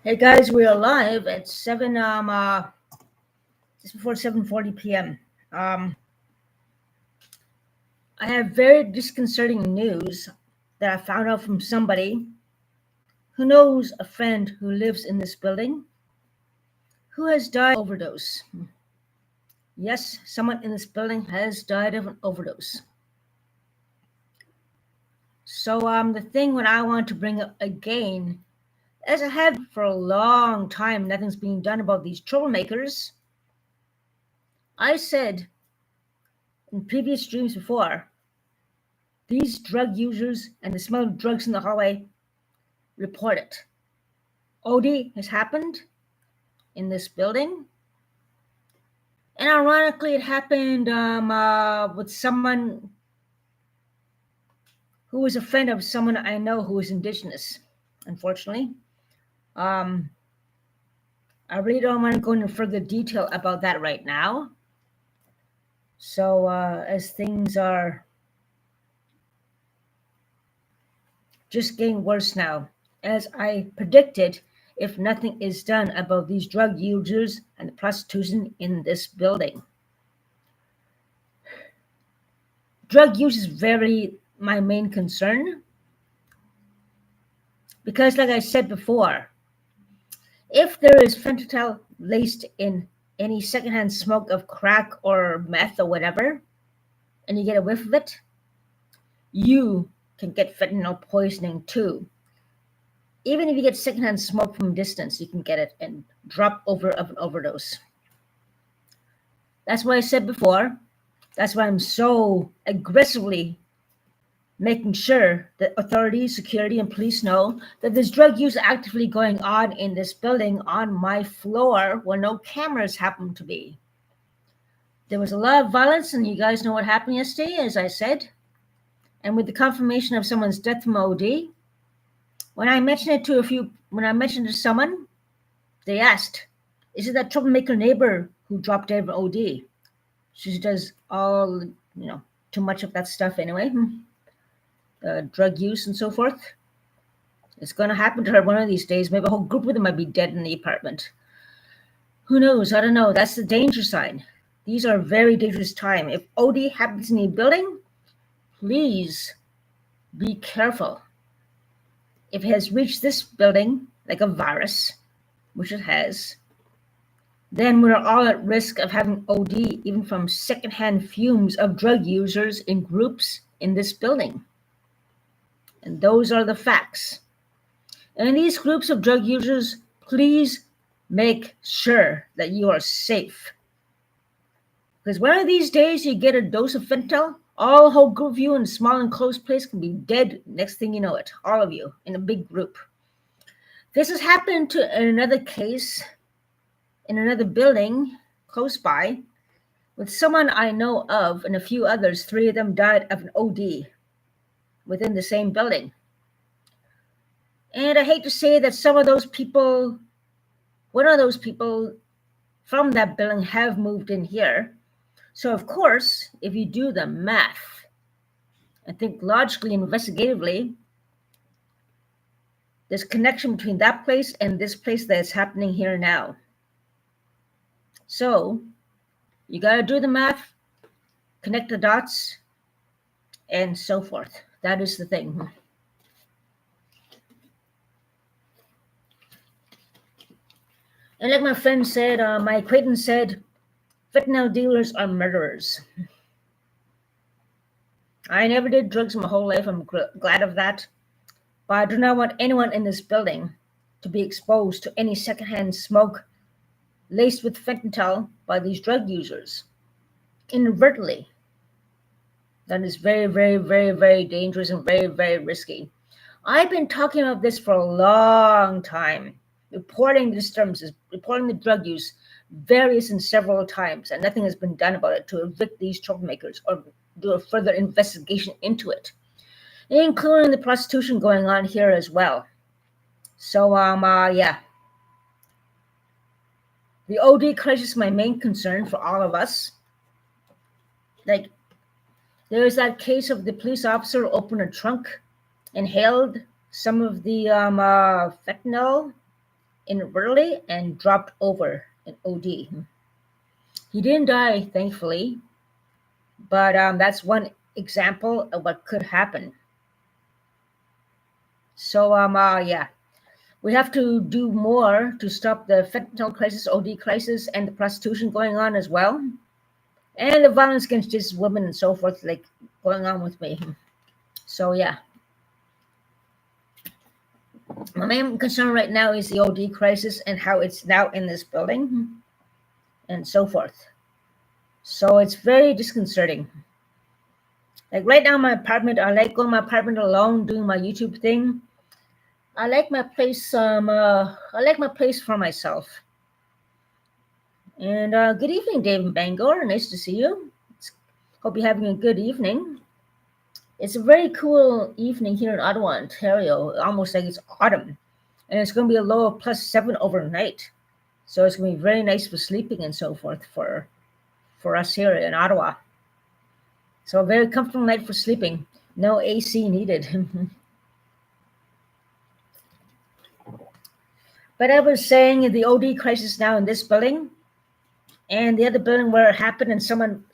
Hey guys, we are live at just before 7:40 p.m. I have very disconcerting news that I found out from somebody who knows a friend who lives in this building who has died of overdose. Yes, someone in this building has died of an overdose. So the thing what I want to bring up again, as I have for a long time, nothing's being done about these troublemakers. I said in previous streams before, these drug users and the smell of drugs in the hallway, report it. OD has happened in this building. And ironically, it happened with someone who was a friend of someone I know who is indigenous, unfortunately. I really don't want to go into further detail about that right now. So as things are just getting worse now, as I predicted, if nothing is done about these drug users and the prostitution in this building. Drug use is very my main concern because, like I said before, if there is fentanyl laced in any secondhand smoke of crack or meth or whatever, and you get a whiff of it, you can get fentanyl poisoning too. Even if you get secondhand smoke from a distance, you can get it and drop over of an overdose. That's what I said before. That's why I'm so aggressively making sure that authorities, security, and police know that there's drug use actively going on in this building on my floor where no cameras happen to be. There was a lot of violence, and you guys know what happened yesterday, as I said. And with the confirmation of someone's death from OD, when I mentioned to someone, they asked, "Is it that troublemaker neighbor who dropped dead from OD?" She does all, too much of that stuff anyway. Drug use and so forth. It's going to happen to her one of these days. Maybe a whole group of them might be dead in the apartment. Who knows? I don't know. That's the danger sign. These are very dangerous times. If OD happens in a building, please be careful. If it has reached this building like a virus, which it has, then we're all at risk of having OD even from secondhand fumes of drug users in groups in this building. And those are the facts. And in these groups of drug users, please make sure that you are safe. Because one of these days you get a dose of fentanyl, all whole group of you in a small enclosed place can be dead next thing you know it, all of you in a big group. This has happened to another case in another building close by with someone I know of and a few others. 3 of them died of an OD within the same building. And I hate to say that one of those people from that building have moved in here. So of course, if you do the math and think logically, investigatively, there's connection between that place and this place that's happening here now. So you got to do the math, connect the dots, and so forth. That is the thing. And like my friend said, my acquaintance said, fentanyl dealers are murderers. I never did drugs my whole life. I'm glad of that. But I do not want anyone in this building to be exposed to any secondhand smoke laced with fentanyl by these drug users inadvertently. That is very, very, very, very dangerous and very, very risky. I've been talking about this for a long time, reporting the disturbances, reporting the drug use various and several times, and nothing has been done about it to evict these troublemakers or do a further investigation into it, including the prostitution going on here as well. So, yeah. The OD crisis is my main concern for all of us. Like, there was that case of the police officer who opened a trunk, inhaled some of the fentanyl, inadvertently and dropped over in OD. He didn't die, thankfully, but that's one example of what could happen. So yeah, we have to do more to stop the fentanyl crisis, OD crisis, and the prostitution going on as well, and the violence against just women and so forth, like going on with me. So yeah, my main concern right now is the OD crisis and how it's now in this building and so forth. So it's very disconcerting. Like right now, my apartment, I like going to my apartment alone, doing my YouTube thing. I like my place. I like my place for myself. And good evening, David Bangor. Nice to see you. Hope you're having a good evening. It's a very cool evening here in Ottawa, Ontario. Almost like it's autumn, and it's going to be a low of +7 overnight. So it's going to be very nice for sleeping and so forth for us here in Ottawa. So a very comfortable night for sleeping. No AC needed. But I was saying the OD crisis now in this building and the other building where it happened, and someone,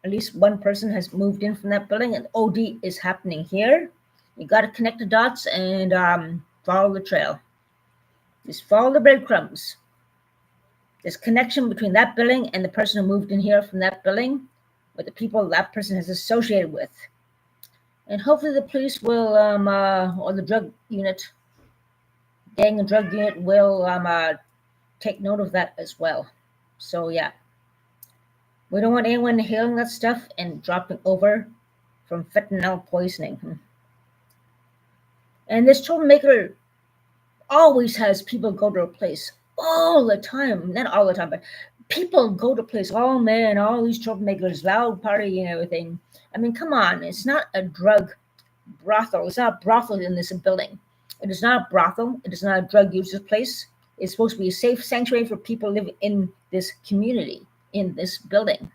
at least one person has moved in from that building, and OD is happening here. You got to connect the dots and follow the trail. Just follow the breadcrumbs. There's connection between that building and the person who moved in here from that building, with the people that person has associated with. And hopefully the police will, or the drug unit, gang and drug unit will take note of that as well. So yeah, we don't want anyone inhaling that stuff and dropping over from fentanyl poisoning. And this troublemaker always has people go to a place all the time. Not all the time, but people go to a place. Oh man, all these troublemakers, loud party and everything. I mean, come on, it's not a drug brothel. It's not a brothel in this building. It is not a brothel. It is not a drug users place. It's supposed to be a safe sanctuary for people living in this community, in this building.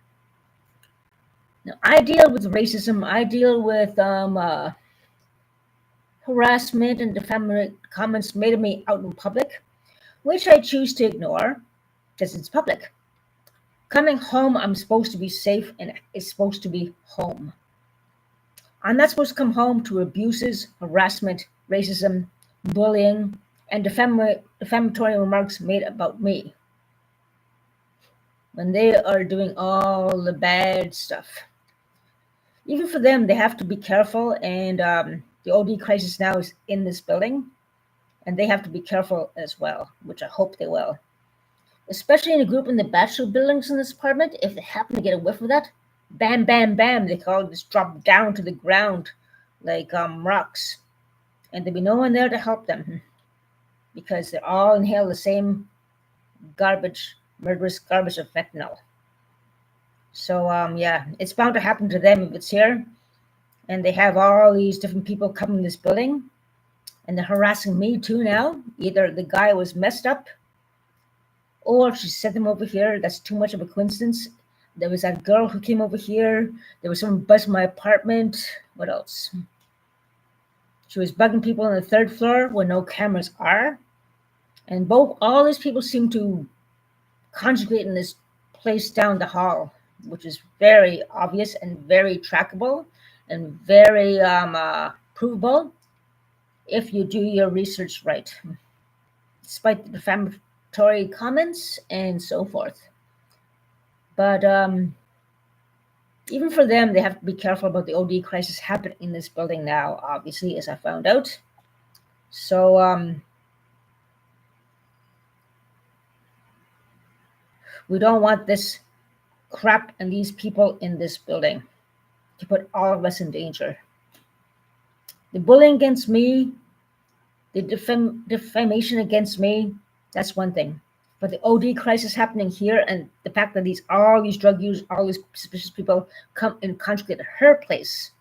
Now, I deal with racism. I deal with harassment and defamatory comments made of me out in public, which I choose to ignore because it's public. Coming home, I'm supposed to be safe and it's supposed to be home. I'm not supposed to come home to abuses, harassment, racism, bullying, and defamatory remarks made about me when they are doing all the bad stuff. Even for them, they have to be careful, and the OD crisis now is in this building, and they have to be careful as well, which I hope they will. Especially in a group in the bachelor buildings in this apartment, if they happen to get a whiff of that, bam, bam, bam, they can all just drop down to the ground like rocks. And there'll be no one there to help them because they all inhale the same garbage, murderous garbage of fentanyl. So yeah, it's bound to happen to them if it's here. And they have all these different people coming in this building, and they're harassing me too now. Either the guy was messed up, or she sent them over here. That's too much of a coincidence. There was that girl who came over here. There was someone buzzing my apartment. What else? She was bugging people on the 3rd floor where no cameras are. And all these people seem to congregate in this place down the hall, which is very obvious and very trackable and very provable if you do your research right, despite the defamatory comments and so forth. But even for them, they have to be careful about the OD crisis happening in this building now, obviously, as I found out. So we don't want this crap and these people in this building to put all of us in danger. The bullying against me, the defamation against me, that's one thing. But the OD crisis happening here, and the fact that all these drug users, all these suspicious people come and congregate at her place,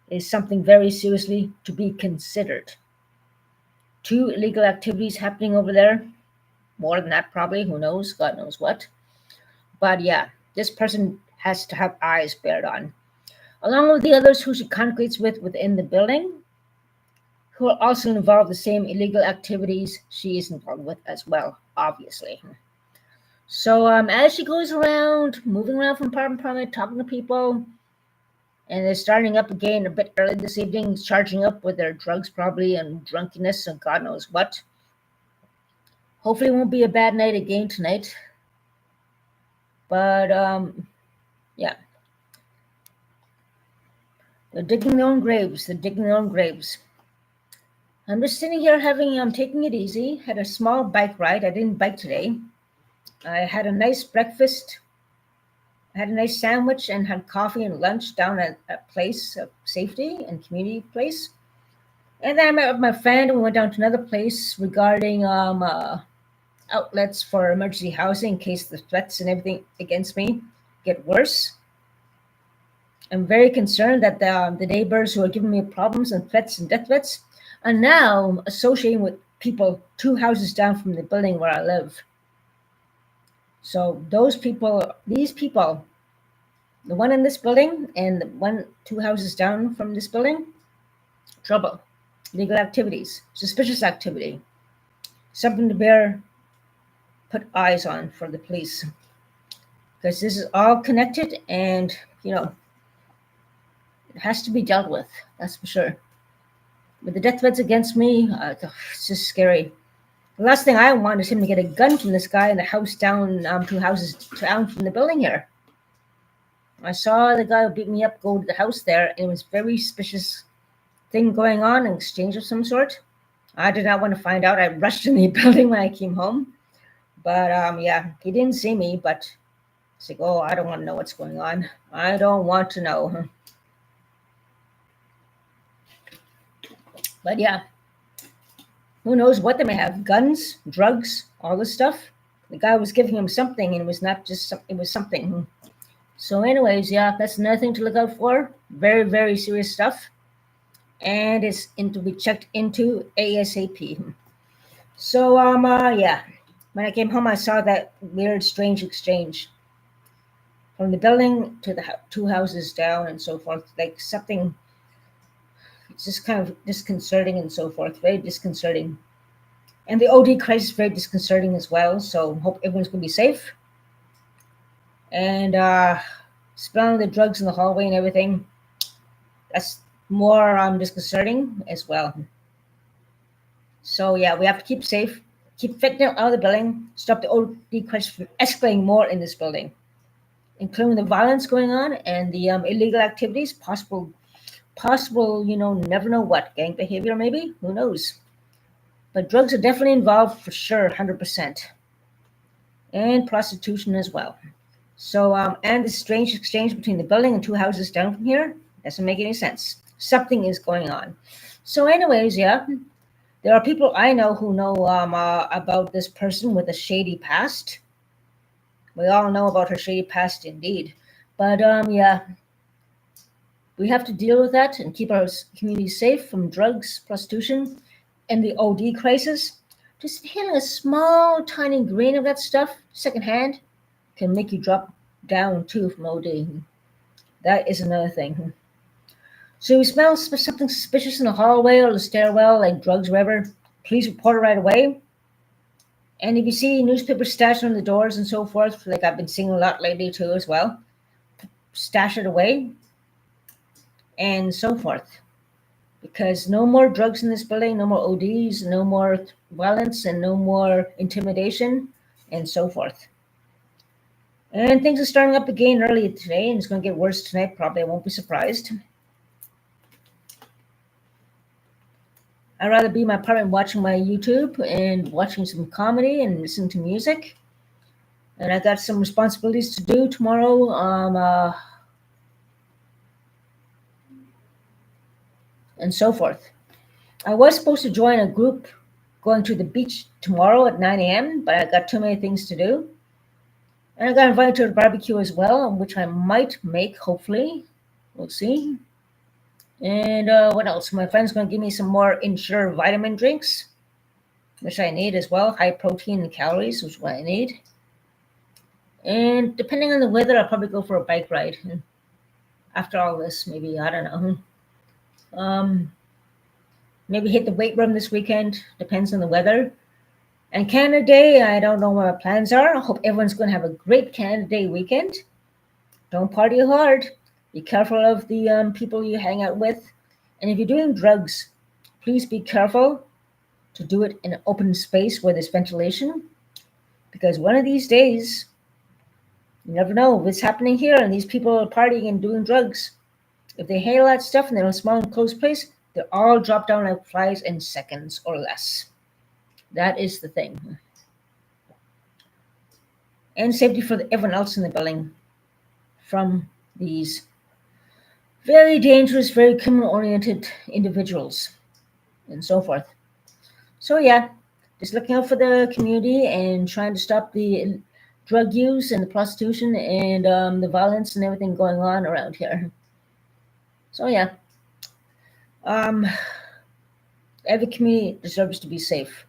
is something very seriously to be considered. 2 illegal activities happening over there, more than that probably, who knows, God knows what. But yeah, this person has to have eyes bared on, along with the others who she congregates with within the building, who are also involved in the same illegal activities she is involved with as well, obviously. So as she goes around, moving around from apartment to apartment, talking to people, and they're starting up again a bit early this evening, charging up with their drugs probably and drunkenness and God knows what. Hopefully, it won't be a bad night again tonight. But yeah, they're digging their own graves. They're digging their own graves. I'm just sitting here I'm taking it easy. Had a small bike ride. I didn't bike today. I had a nice breakfast. I had a nice sandwich and had coffee and lunch down at a place of safety and community place. And then I met with my friend and we went down to another place regarding outlets for emergency housing in case the threats and everything against me get worse. I'm very concerned that the neighbors who are giving me problems and threats and death threats are now associating with people 2 houses down from the building where I live. So these people, the one in this building and the one 2 houses down from this building, trouble, illegal activities, suspicious activity, something to put eyes on for the police. Because this is all connected and, it has to be dealt with, that's for sure. With the death threats against me, it's just scary. The last thing I want is him to get a gun from this guy in the house down, 2 houses down from the building here. I saw the guy who beat me up go to the house there, and it was very suspicious thing going on, an exchange of some sort. I did not want to find out. I rushed in the building when I came home. But yeah, he didn't see me, but it's like, oh, I don't want to know what's going on. I don't want to know. But yeah, who knows what they may have? Guns, drugs, all this stuff. The guy was giving him something, and it was not just it was something. So, anyways, yeah, that's another thing to look out for. Very, very serious stuff, and it's to be checked into ASAP. So, yeah, when I came home, I saw that weird, strange exchange from the building to the 2 houses down and so forth. Like something, it's just kind of disconcerting and so forth. Very disconcerting. And the OD crisis is very disconcerting as well. So hope everyone's going to be safe. And smelling the drugs in the hallway and everything, that's more disconcerting as well. So yeah, we have to keep safe, keep fentanyl out of the building, stop the OD crisis from escalating more in this building, including the violence going on and the illegal activities, possible, never know what, gang behavior maybe, who knows. But drugs are definitely involved for sure, 100%. And prostitution as well. So, and the strange exchange between the building and 2 houses down from here doesn't make any sense. Something is going on. So, anyways, yeah, there are people I know who know about this person with a shady past. We all know about her shady past indeed. But, yeah, we have to deal with that and keep our community safe from drugs, prostitution, and the OD crisis. Just handling a small, tiny grain of that stuff secondhand can make you drop down too from OD. That is another thing. So you smell something suspicious in the hallway or the stairwell, like drugs, whatever, please report it right away. And if you see newspapers stashed on the doors and so forth, like I've been seeing a lot lately too as well, stash it away and so forth. Because no more drugs in this building, no more ODs, no more violence, and no more intimidation, and so forth. And things are starting up again early today, and it's going to get worse tonight, probably. I won't be surprised. I'd rather be in my apartment watching my YouTube and watching some comedy and listening to music. And I got some responsibilities to do tomorrow. And so forth. I was supposed to join a group going to the beach tomorrow at 9 a.m., but I got too many things to do. And I got invited to a barbecue as well, which I might make, hopefully. We'll see. And what else? My friend's going to give me some more Ensure vitamin drinks, which I need as well. High protein and calories, which is what I need. And depending on the weather, I'll probably go for a bike ride. After all this, maybe, I don't know. Maybe hit the weight room this weekend. Depends on the weather. And Canada Day, I don't know what my plans are. I hope everyone's going to have a great Canada Day weekend. Don't party hard. Be careful of the people you hang out with. And if you're doing drugs, please be careful to do it in an open space where there's ventilation. Because one of these days, you never know what's happening here, and these people are partying and doing drugs. If they inhale that stuff and they're in a small enclosed place, they'll all drop down like flies in seconds or less. That is the thing. And safety for everyone else in the building from these very dangerous, very criminal-oriented individuals and so forth. So yeah, just looking out for the community and trying to stop the drug use and the prostitution and the violence and everything going on around here. So yeah, every community deserves to be safe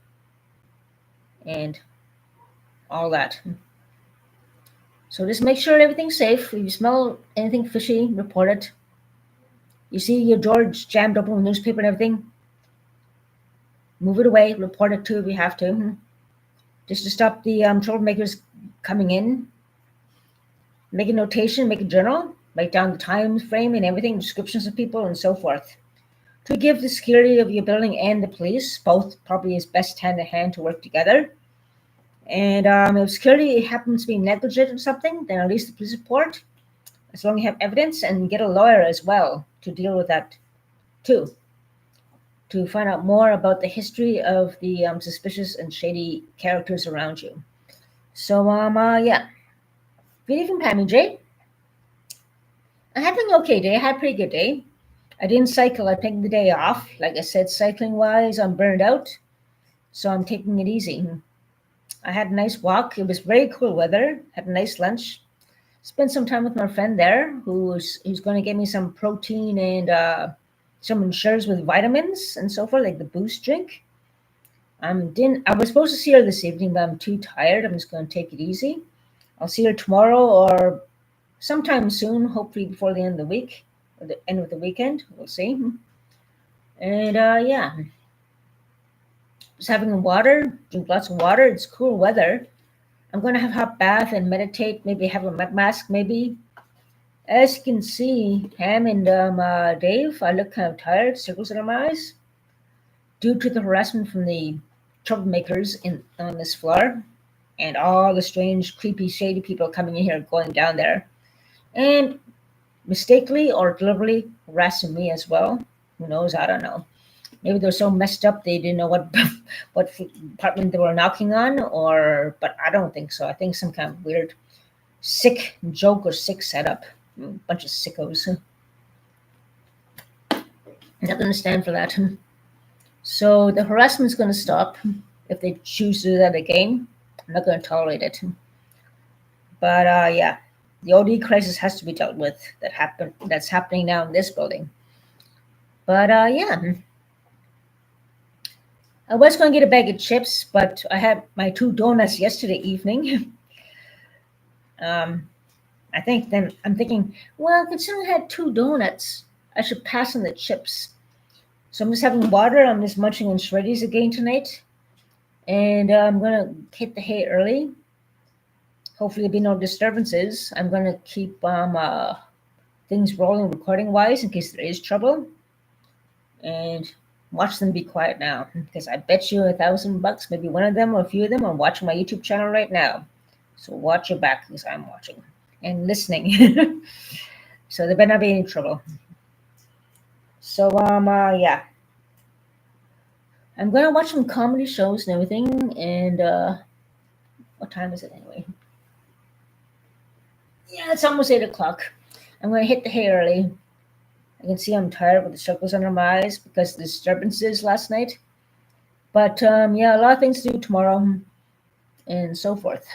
and all that. So just make sure everything's safe. If you smell anything fishy, report it. You see your door jammed open with newspaper and everything, move it away, report it too if you have to. Just to stop the troublemakers coming in. Make a notation, make a journal, write down the time frame and everything, descriptions of people and so forth. To give the security of your building and the police, both probably is best hand in hand to work together. And if security happens to be negligent or something, then at least the police report, as long as you have evidence, and get a lawyer as well to deal with that too, to find out more about the history of the suspicious and shady characters around you. So, yeah. Good evening, Pammy J. I'm having an okay day. I had a pretty good day. I didn't cycle. I took the day off. Like I said, cycling-wise, I'm burned out, so I'm taking it easy. I had a nice walk. It was very cool weather. Had a nice lunch. Spent some time with my friend there, who's going to get me some protein and some ensures with vitamins and so forth, like the Boost drink. I was supposed to see her this evening, but I'm too tired. I'm just going to take it easy. I'll see her tomorrow or sometime soon, hopefully before the end of the week or the end of the weekend. We'll see. And yeah, just having water, drink lots of water. It's cool weather. I'm going to have a hot bath and meditate, maybe have a mask, maybe. As you can see, Ham and Dave, I look kind of tired, circles under my eyes, due to the harassment from the troublemakers on this floor and all the strange, creepy, shady people coming in here, going down there, and mistakenly or deliberately harassing me as well. Who knows? I don't know. Maybe they're so messed up they didn't know what what apartment they were knocking on, but I don't think so. I think some kind of weird, sick joke or sick setup. A bunch of sickos. I'm not going to stand for that. So the harassment is going to stop if they choose to do that again. I'm not going to tolerate it. But yeah, the OD crisis has to be dealt with. That's happening now in this building. But yeah, I was going to get a bag of chips, but I had my 2 donuts yesterday evening. I'm thinking, well, considering I had 2 donuts, I should pass on the chips. So I'm just having water. I'm just munching on Shreddies again tonight. And I'm going to hit the hay early. Hopefully there'll be no disturbances. I'm going to keep things rolling recording-wise in case there is trouble. And watch them be quiet now. Because I bet you $1,000, maybe one of them or a few of them are watching my YouTube channel right now. So watch your back because I'm watching and listening. So there better not be any trouble. So yeah, I'm gonna watch some comedy shows and everything. And what time is it anyway? Yeah, it's almost 8 o'clock. I'm gonna hit the hay early. I can see I'm tired with the circles under my eyes because of the disturbances last night. But yeah, a lot of things to do tomorrow and so forth.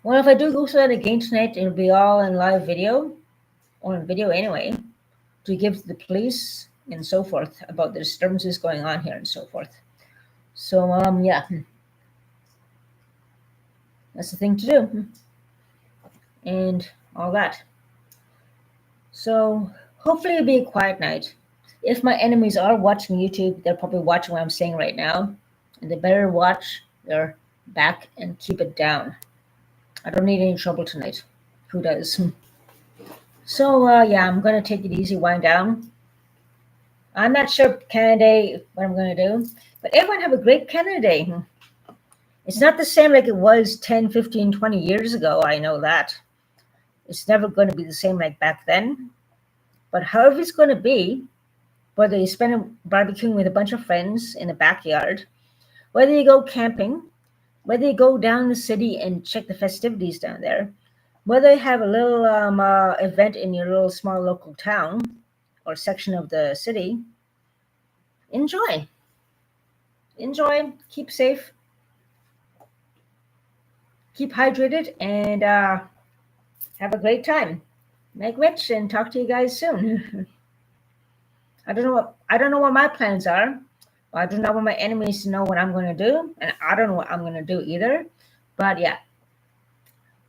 Well, if I do go through that again tonight, it'll be all in live video, or in video anyway, to give to the police and so forth about the disturbances going on here and so forth. So, yeah, that's the thing to do, and all that. So, hopefully it'll be a quiet night. If my enemies are watching YouTube, they're probably watching what I'm saying right now, and they better watch their back and keep it down. I don't need any trouble tonight. Who does? So, yeah, I'm going to take it easy, wind down. I'm not sure Canada Day what I'm going to do, but everyone have a great Canada Day. It's not the same like it was 10, 15, 20 years ago. I know that. It's never going to be the same like back then. But however it's going to be, whether you spend it barbecuing with a bunch of friends in the backyard, whether you go camping, whether you go down the city and check the festivities down there, whether you have a little event in your little small local town or section of the city, enjoy. Enjoy, keep safe, keep hydrated, and have a great time. Make rich and talk to you guys soon. I don't know what my plans are. I do not want my enemies to know what I'm going to do, and I don't know what I'm going to do either. But yeah,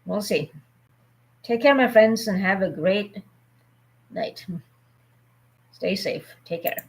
we'll see. Take care, my friends, and have a great night. Stay safe. Take care.